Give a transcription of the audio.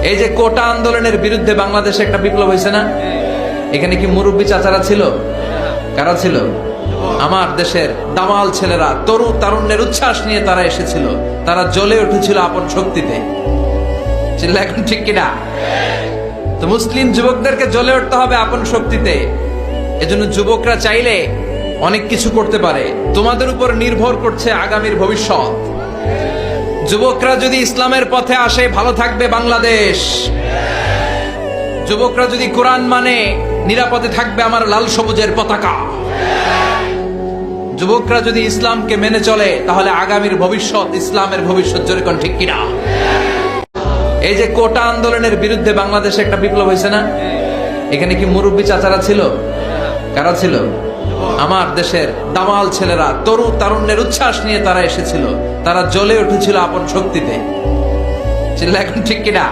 এই যে কোটা আন্দোলনের বিরুদ্ধে বাংলাদেশে একটা বিপ্লব হয়েছে না? এখানে কি মুরব্বী চাচারা ছিল? কারা ছিল? আমার দেশের দামাল ছেলেরা, তারুণ্যের উচ্ছ্বাস নিয়ে তারা এসেছিল। তারা জ্বলে উঠেছিল আপন শক্তিতে। চিল্লা এখন ঠিক কিনা? তো মুসলিম যুবকদেরকে জ্বলে উঠতে হবে আপন শক্তিতে। এজন্য যুবকরা চাইলে অনেক কিছু করতে পারে। তোমাদের উপর নির্ভর করছে আগামীর ভবিষ্যৎ। যুবকরা যদি ইসলামের পথে আসে, ভালো থাকবে বাংলাদেশ। যুবকরা যদি কোরআন মানে, নিরাপদে থাকবে আমার লাল সবুজের পতাকা। যুবকরা যদি ইসলামকে মেনে চলে, তাহলে আগামীর ভবিষ্যৎ ইসলামের ভবিষ্যৎ। জোরে কোন ঠিক কিনা? এই যে কোটা আন্দোলনের বিরুদ্ধে বাংলাদেশে একটা বিপ্লব হয়েছে না? এখানে কি মুরব্বী চাচারা ছিল? কারা ছিল? আমার দেশের দামাল ছেলেরা, তারুণ্যের উচ্ছ্বাস নিয়ে তারা এসেছিল। তারা জ্বলে উঠেছিল আপন শক্তিতে। চিল্লা এখন ঠিক কিনা?